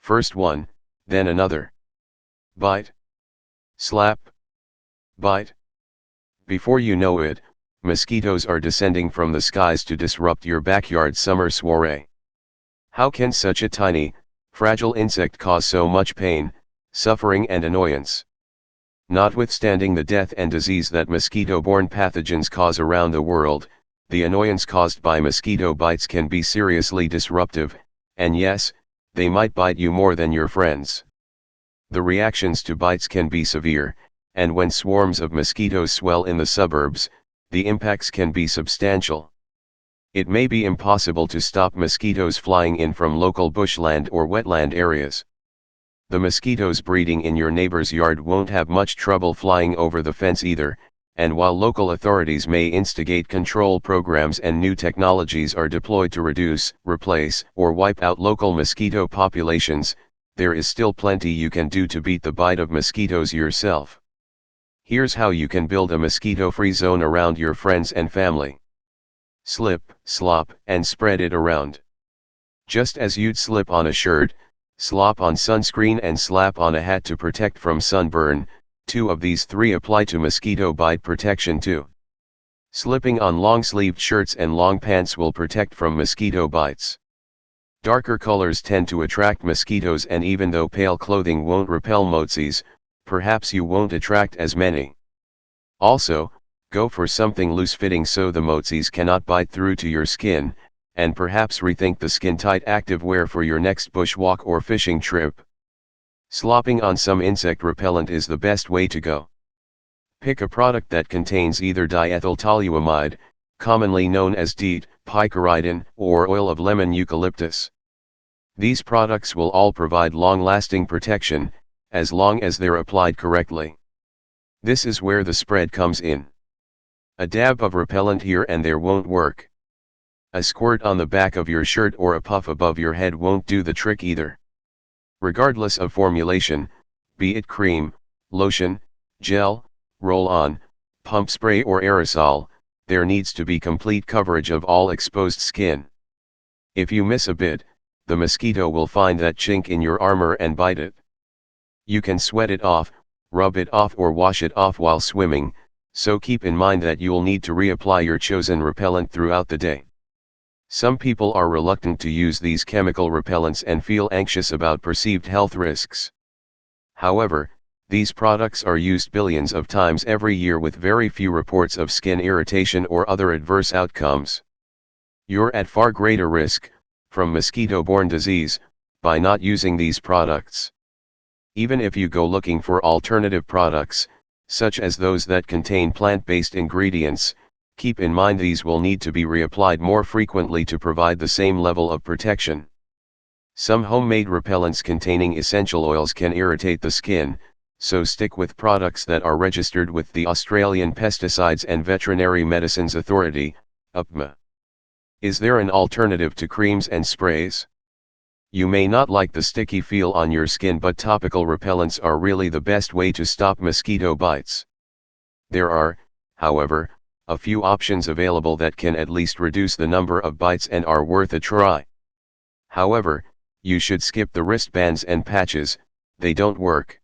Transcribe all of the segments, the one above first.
First one, then another. Bite. Slap. Bite. Before you know it, mosquitoes are descending from the skies to disrupt your backyard summer soiree. How can such a tiny, fragile insect cause so much pain, suffering and annoyance? Notwithstanding the death and disease that mosquito-borne pathogens cause around the world, the annoyance caused by mosquito bites can be seriously disruptive, and yes, they might bite you more than your friends. The reactions to bites can be severe, and when swarms of mosquitoes swell in the suburbs, the impacts can be substantial. It may be impossible to stop mosquitoes flying in from local bushland or wetland areas. The mosquitoes breeding in your neighbor's yard won't have much trouble flying over the fence either, and while local authorities may instigate control programs and new technologies are deployed to reduce, replace, or wipe out local mosquito populations, there is still plenty you can do to beat the bite of mosquitoes yourself. Here's how you can build a mosquito-free zone around your friends and family. Slip, slop, and spread it around. Just as you'd slip on a shirt, slop on sunscreen and slap on a hat to protect from sunburn, two of these three apply to mosquito bite protection too. Slipping on long-sleeved shirts and long pants will protect from mosquito bites. Darker colors tend to attract mosquitoes, and even though pale clothing won't repel mosquitoes, perhaps you won't attract as many. Also, go for something loose-fitting so the mosquitoes cannot bite through to your skin, and perhaps rethink the skin-tight activewear for your next bushwalk or fishing trip. Slopping on some insect repellent is the best way to go. Pick a product that contains either diethyltoluamide, commonly known as DEET, picaridin, or oil of lemon eucalyptus. These products will all provide long-lasting protection, as long as they're applied correctly. This is where the spread comes in. A dab of repellent here and there won't work. A squirt on the back of your shirt or a puff above your head won't do the trick either. Regardless of formulation, be it cream, lotion, gel, roll-on, pump spray or aerosol, there needs to be complete coverage of all exposed skin. If you miss a bit, the mosquito will find that chink in your armor and bite it. You can sweat it off, rub it off or wash it off while swimming, so keep in mind that you'll need to reapply your chosen repellent throughout the day. Some people are reluctant to use these chemical repellents and feel anxious about perceived health risks. However, these products are used billions of times every year with very few reports of skin irritation or other adverse outcomes. You're at far greater risk from mosquito-borne disease by not using these products. Even if you go looking for alternative products, such as those that contain plant-based ingredients, keep in mind these will need to be reapplied more frequently to provide the same level of protection. Some homemade repellents containing essential oils can irritate the skin, so stick with products that are registered with the Australian Pesticides and Veterinary Medicines Authority, UPMA. Is there an alternative to creams and sprays? You may not like the sticky feel on your skin, but topical repellents are really the best way to stop mosquito bites. There are, however, a few options available that can at least reduce the number of bites and are worth a try. However, you should skip the wristbands and patches, they don't work.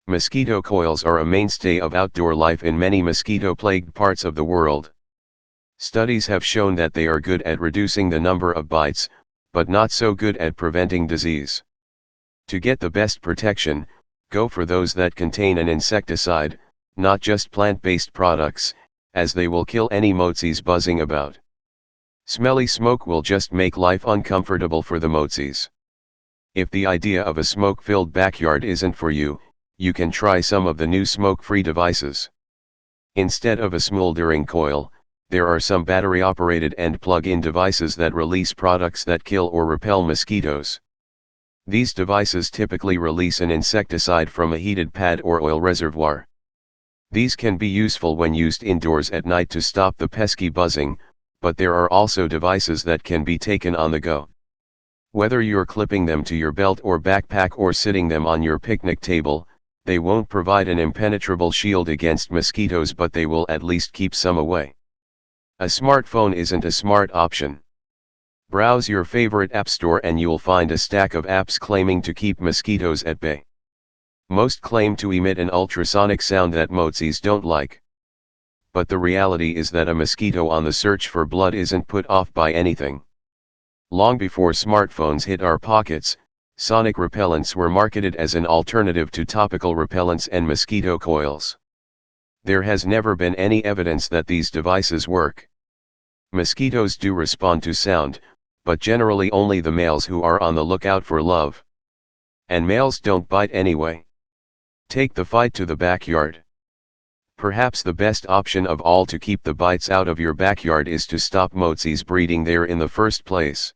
Mosquito coils are a mainstay of outdoor life in many mosquito-plagued parts of the world. Studies have shown that they are good at reducing the number of bites, but not so good at preventing disease. To get the best protection, go for those that contain an insecticide, not just plant-based products, as they will kill any mosquitoes buzzing about. Smelly smoke will just make life uncomfortable for the mosquitoes. If the idea of a smoke-filled backyard isn't for you, you can try some of the new smoke-free devices. Instead of a smoldering coil, there are some battery-operated and plug-in devices that release products that kill or repel mosquitoes. These devices typically release an insecticide from a heated pad or oil reservoir. These can be useful when used indoors at night to stop the pesky buzzing, but there are also devices that can be taken on the go. Whether you're clipping them to your belt or backpack or sitting them on your picnic table, they won't provide an impenetrable shield against mosquitoes, but they will at least keep some away. A smartphone isn't a smart option. Browse your favorite app store and you'll find a stack of apps claiming to keep mosquitoes at bay. Most claim to emit an ultrasonic sound that motsies don't like. But the reality is that a mosquito on the search for blood isn't put off by anything. Long before smartphones hit our pockets, sonic repellents were marketed as an alternative to topical repellents and mosquito coils. There has never been any evidence that these devices work. Mosquitoes do respond to sound, but generally only the males who are on the lookout for love. And males don't bite anyway. Take the fight to the backyard. Perhaps the best option of all to keep the bites out of your backyard is to stop motsies breeding there in the first place.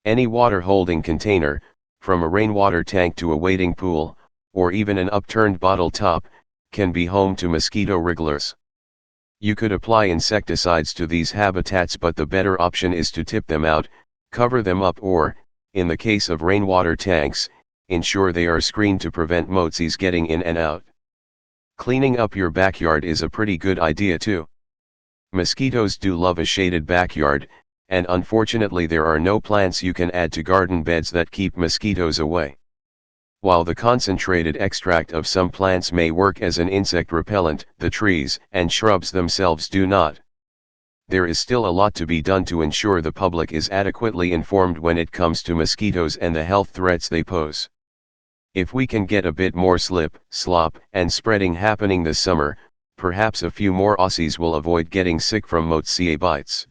Any water-holding container, from a rainwater tank to a wading pool, or even an upturned bottle top, can be home to mosquito wrigglers. You could apply insecticides to these habitats, but the better option is to tip them out, cover them up, or, in the case of rainwater tanks, ensure they are screened to prevent motsies getting in and out. Cleaning up your backyard is a pretty good idea too. Mosquitoes do love a shaded backyard, and unfortunately there are no plants you can add to garden beds that keep mosquitoes away. While the concentrated extract of some plants may work as an insect repellent, the trees and shrubs themselves do not. There is still a lot to be done to ensure the public is adequately informed when it comes to mosquitoes and the health threats they pose. If we can get a bit more slip, slop, and spreading happening this summer, perhaps a few more Aussies will avoid getting sick from mosquito bites.